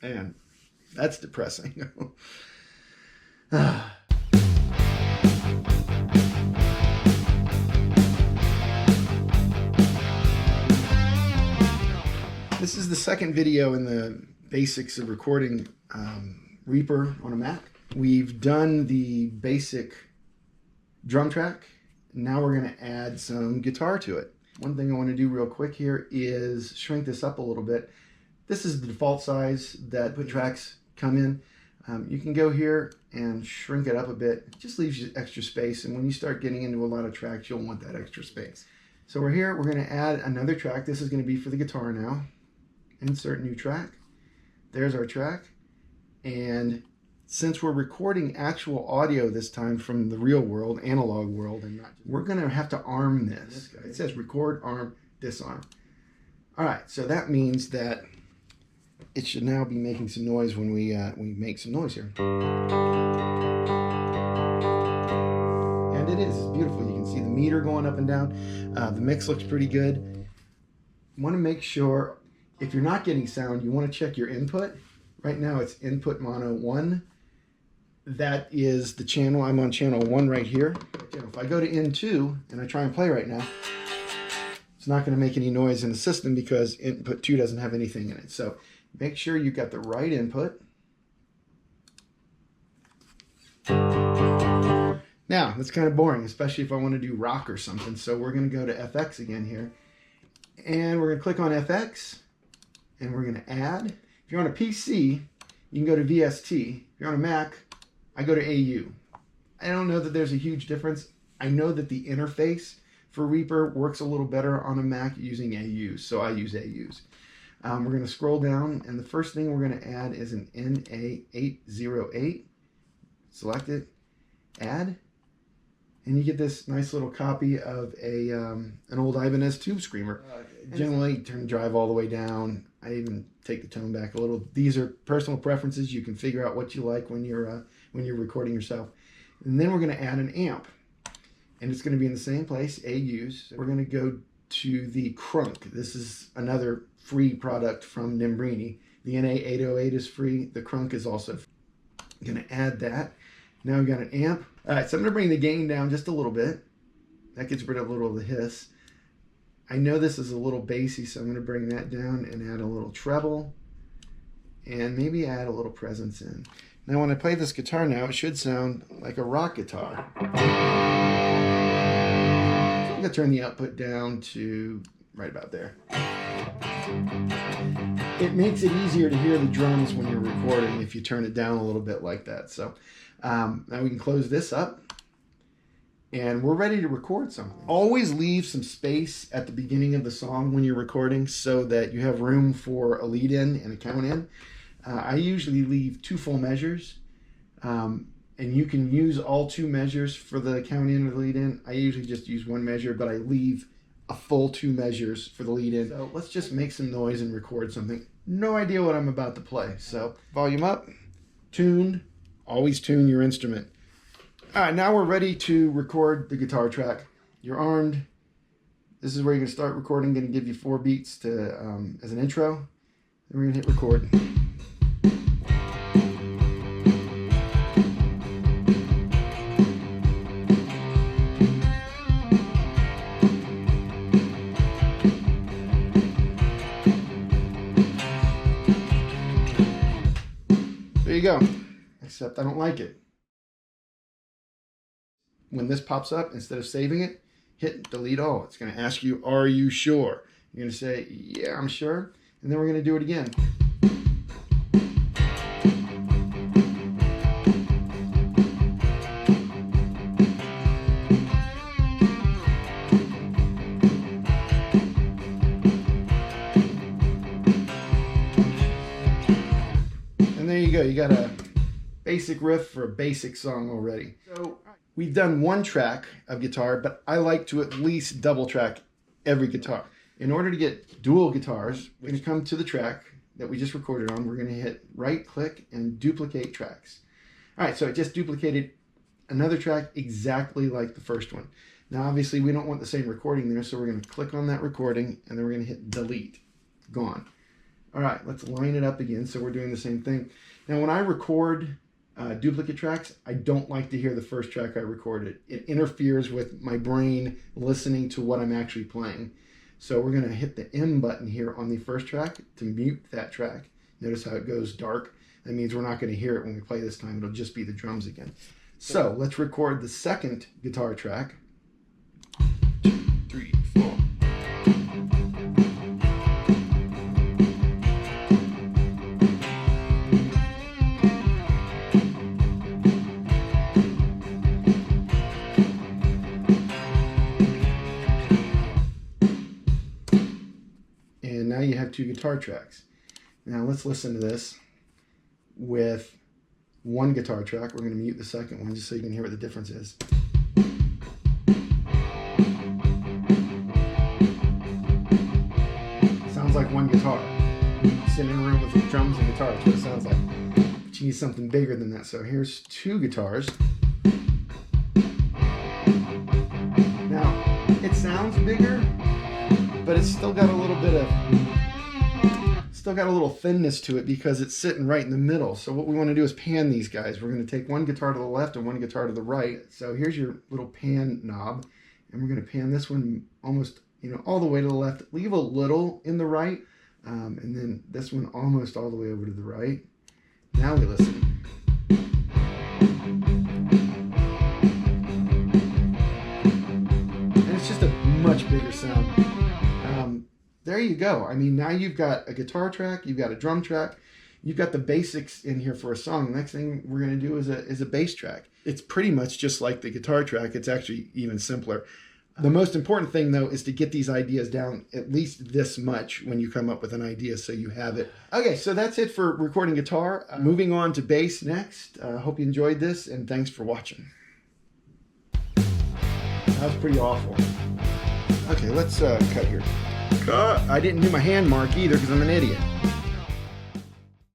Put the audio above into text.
Man, that's depressing. This is the second video in the basics of recording Reaper on a Mac. We've done the basic drum track. Now we're going to add some guitar to it. One thing I want to do real quick here is shrink this up a little bit. This is the default size that the tracks come in. You can go here and shrink it up a bit. It just leaves you extra space, and when you start getting into a lot of tracks, you'll want that extra space. So we're here, we're going to add another track. This is going to be for the guitar now. Insert new track. There's our track. And since we're recording actual audio this time from the real world, analog world, and not, we're going to have to arm this. It says record, arm, disarm. All right, so that means that it should now be making some noise when we make some noise here. And it is. It's beautiful. You can see the meter going up and down. The mix looks pretty good. You want to make sure, if you're not getting sound, you want to check your input. Right now it's input mono 1. That is the channel. I'm on channel 1 right here. If I go to N2 and I try and play right now, it's not going to make any noise in the system because input 2 doesn't have anything in it. So make sure you got the right input. Now, that's kind of boring, especially if I want to do rock or something. So we're going to go to FX again here. And we're going to click on FX. And we're going to add. If you're on a PC, you can go to VST. If you're on a Mac, I go to AU. I don't know that there's a huge difference. I know that the interface for Reaper works a little better on a Mac using AUs, so I use AUs. We're going to scroll down, and the first thing we're going to add is an NA808. Select it, add, and you get this nice little copy of an old Ibanez tube screamer. Generally, turn the drive all the way down. I even take the tone back a little. These are personal preferences. You can figure out what you like when you're recording yourself. And then we're going to add an amp, and it's going to be in the same place, AUs. We're going to go to the Crunk. This is another free product from Nembrini. The NA808 is free. The Crunk is also free. I'm going to add that. Now we've got an amp. All right, so I'm going to bring the gain down just a little bit. That gets rid of a little of the hiss. I know this is a little bassy, so I'm going to bring that down and add a little treble. And maybe add a little presence in. Now when I play this guitar now, it should sound like a rock guitar. So I'm going to turn the output down to right about there. It makes it easier to hear the drums when you're recording if you turn it down a little bit like that. So now we can close this up. And we're ready to record something. Always leave some space at the beginning of the song when you're recording so that you have room for a lead in and a count in. I usually leave 2 full measures, and you can use all 2 measures for the count in or the lead in. I usually just use 1 measure, but I leave a full 2 measures for the lead in. So let's just make some noise and record something. No idea what I'm about to play. So volume up, tuned, always tune your instrument. All right, now we're ready to record the guitar track. You're armed. This is where you're going to start recording. I'm going to give you 4 beats to as an intro. Then we're going to hit record. There you go. Except I don't like it. When this pops up, instead of saving it, hit delete all. It's going to ask you, are you sure? You're going to say, yeah, I'm sure. And then we're going to do it again. And there you go. You got a basic riff for a basic song already. So we've done 1 track of guitar, but I like to at least double track every guitar. In order to get dual guitars, we're going to come to the track that we just recorded on. We're going to hit right click and duplicate tracks. All right, so it just duplicated another track exactly like the first one. Now, obviously, we don't want the same recording there, so we're going to click on that recording, and then we're going to hit delete. Gone. All right, let's line it up again. So we're doing the same thing. Now, when I record duplicate tracks, I don't like to hear the first track I recorded. It interferes with my brain listening to what I'm actually playing. So we're gonna hit the M button here on the first track to mute that track. Notice how it goes dark. That means we're not gonna hear it when we play this time. It'll just be the drums again. So let's record the second guitar track. 2, 3, 4. And now you have 2 guitar tracks. Now let's listen to this with 1 guitar track. We're going to mute the second one just so you can hear what the difference is. Sounds like 1 guitar. Sitting in a room with drums and guitar, that's what it sounds like. But you need something bigger than that. So here's 2 guitars. Now, it sounds bigger, but it's still got a little bit of, thinness to it because it's sitting right in the middle. So what we want to do is pan these guys. We're going to take 1 guitar to the left and 1 guitar to the right. So here's your little pan knob, and we're going to pan this one almost, all the way to the left. Leave a little in the right, and then this one almost all the way over to the right. Now we listen. And it's just a much bigger sound. There you go. I mean, now you've got a guitar track, you've got a drum track, you've got the basics in here for a song. The next thing we're going to do is a bass track. It's pretty much just like the guitar track. It's actually even simpler. The most important thing, though, is to get these ideas down at least this much when you come up with an idea so you have it. Okay, so that's it for recording guitar. Moving on to bass next. Hope you enjoyed this, and thanks for watching. That was pretty awful. Okay, let's cut here. I didn't do my hand mark either because I'm an idiot.